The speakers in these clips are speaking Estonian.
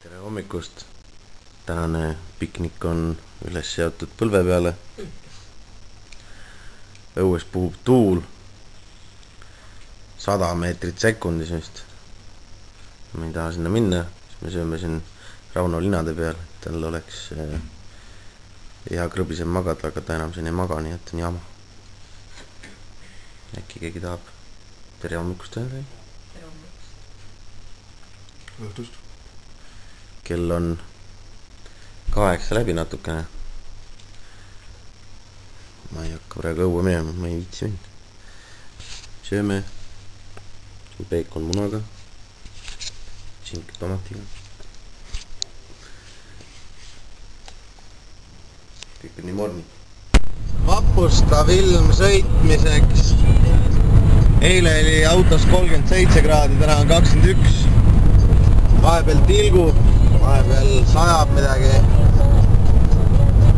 Tere hommikust! Tänane piknik on üles seotud põlve peale. Õues puhub tuul 100 meetrit sekundis vist. Ma ei taha sinna minna, siis me sööme siin Rauno linade peal, et tal oleks hea krõbisem magada, aga ta enam siin ei maga, nii et on jama. Äkki keegi tahab tere hommikust öelda? Tere hommikust. Õhtust. Kell on 8 läbi natukene. Ma ei hakka praegu õue minema, ma ei viitsi minna. Sööme peekon munaga, tsink tomatiga. Kõik on nii morni. Vapustav ilm sõitmiseks. Eile oli autos 37 kraadi, täna on 21. Vahepeal tilgub, vahepeal sajab midagi.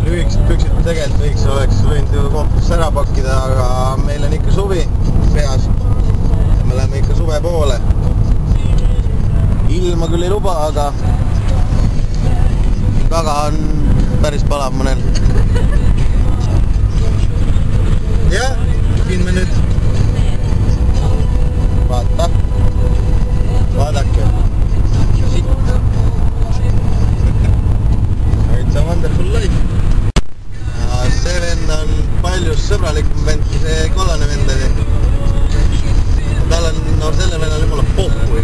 Lühikesed püksid tegelikult oleks võinud ju kompus ära pakkida, aga meil on ikka suvi peas. Me läheme ikka suve poole. Ilma küll ei luba, aga taga on päris palav mõnel. Jah, siin me nüüd. Vaata. Vaadake. It's a wonderful life. Ja see vend on palju sõbralikum vend kui see kollane vend oli. Tal on, no selle vennal jumala pohku.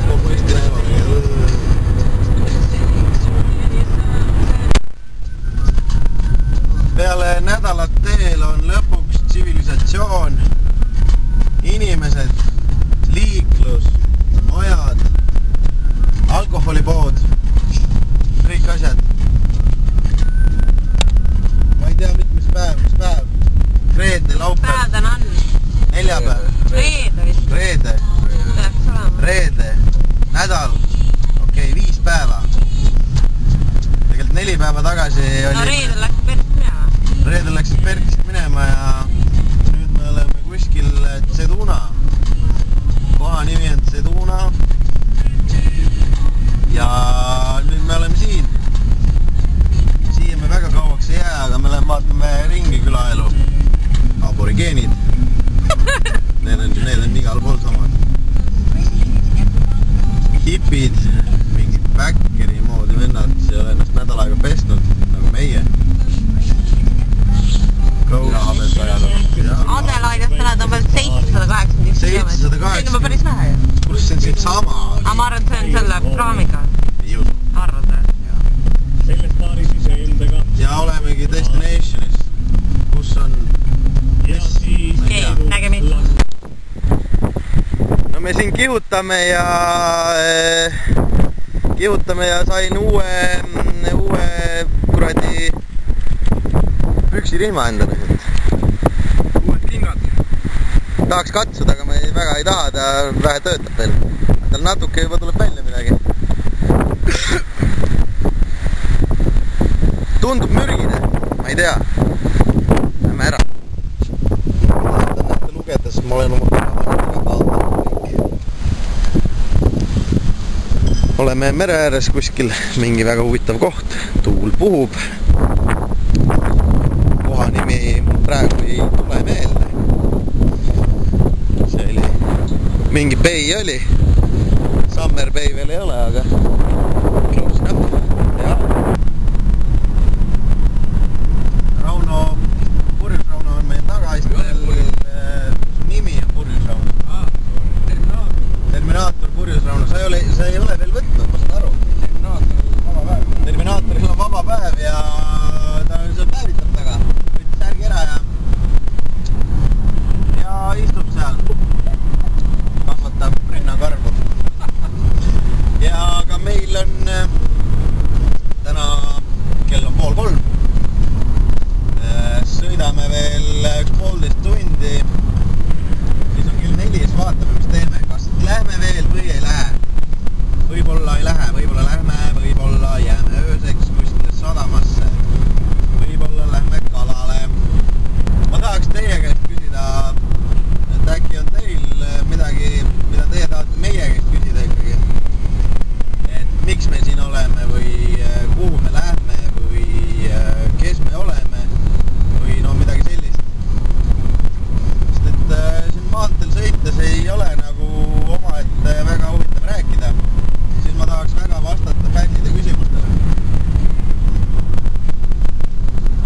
Populisti näema. Peale nädalat teel on lõpuks tsivilisatsioon, inimesed, liiklus, majad, alkoholipood, kõik asjad. Ma ei tea, mis päev. Reede, laupäev. Päevad on. Neljapäev. Reede vist. Reede. Reede. Nädal. Okei, 5 päeva. Tegelikult 4 päeva tagasi oli... No reedel läks Perst minema. Reedel läksid Pertist minema ja nüüd me oleme kuskil Ceduna. Koha nimi on Ceduna. Ja nüüd me oleme siin. Siia me väga kauaks ei jää, aga me vaatame ringi külaelu. Aborigeenid. Need on igal pool samad. Hipid, mingid backeri moodi vennad, kes ei ole ennast nädal aega pesnud, nagu meie. Adelaidest täna on veel 781 kilomeetrit. 780? See on päris vähe. Kus see on siin sama? Aga ma arvan, et see on selle praamiga. Ei usu. Arvad või? Ja olemegi Destinationis, kus on... Okei, nägemist. No me siin kihutame ja sain uue kuradi püksirihma endale. Uued kingad. Tahaks katsuda, aga ma väga ei taha, ta vähe töötab veel. Tal natuke juba tuleb välja midagi. Tundub mürgine, ma ei tea. Lähme ära. Vaatan näite lugedes, ma olen oma väga kaotanud. Oleme mere ääres kuskil, mingi väga huvitav koht. Tuul puhub. Koha nimi praegu ei tule meelde. See oli, mingi bay oli. Summer Bay veel ei ole, aga close enough. Ja. Purjus Rauno on meil tagaistel. Su nimi on Purjus Rauno. Terminaator Purjus Rauno. Sa ei ole veel võtnud, ma saan aru. Terminaatoril on vaba päev ja ta on seal päevitab taga. Võttis särgi ära ja istub seal. Kasvatab rinnakarvu. Ja ka meil on täna kell on 2:30. Sõidame veel 1,5 tundi. Siis on kell 4, siis vaatame, mis teeme. Kas lähme veel või ei lähe? Võib-olla ei lähe, võib-olla lähme, võib-olla jääme ööseks kuskile sadamasse. Võib-olla lähme kalale. Ma tahaks teie käest küsida, et äkki on teil midagi, mida teie tahate meie käest küsida ikkagi. Et miks me siin oleme? rääkida, siis ma tahaks väga vastata fännide küsimustele.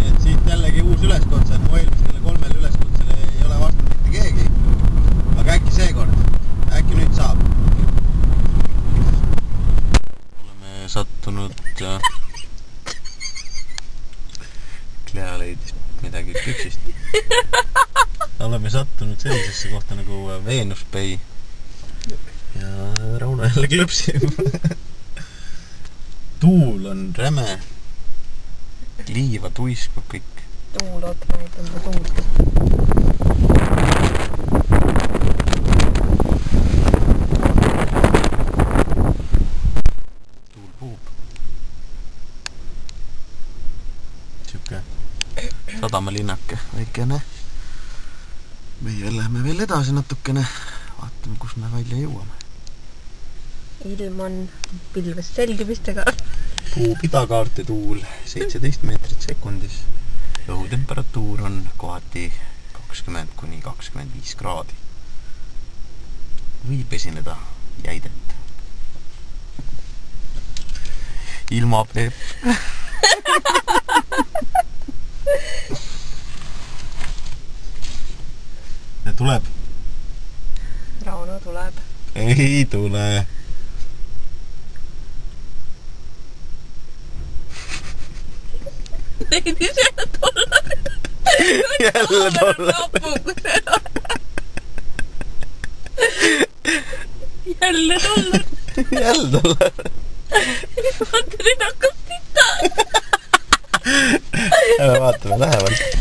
Et siit jällegi uus üleskutse, mu eelmistele 3 üleskutsele ei ole vastanud mitte keegi. Aga äkki seekord, äkki nüüd saab. Oleme sattunud Klea leidis midagi püksist. Oleme sattunud sellisesse kohta nagu Venus Bay. Ja Rauno jälle klõpsib. Tuul on räme. Liiva tuiskub kõik. Tuul, oot, ma ei tõmba tuult. Tuul puhub. Siuke sadamalinnake väikene. Meie lähme veel edasi natukene. Vaatame, kus me välja jõuame. Ilm on pilves selgimistega. Puhub idakaarte tuul 17 meetrit sekundis. Õhutemperatuur on kohati 20–25 kraadi. Võib esineda jäidet. Ilma Peep. Ja tuleb. Rauno tuleb. Ei tule. Leidis jälle dollar. Jälle dollar. Jälle dollar. Jälle dollar. Vaatasin hakkas sita. Vaatame lähemalt.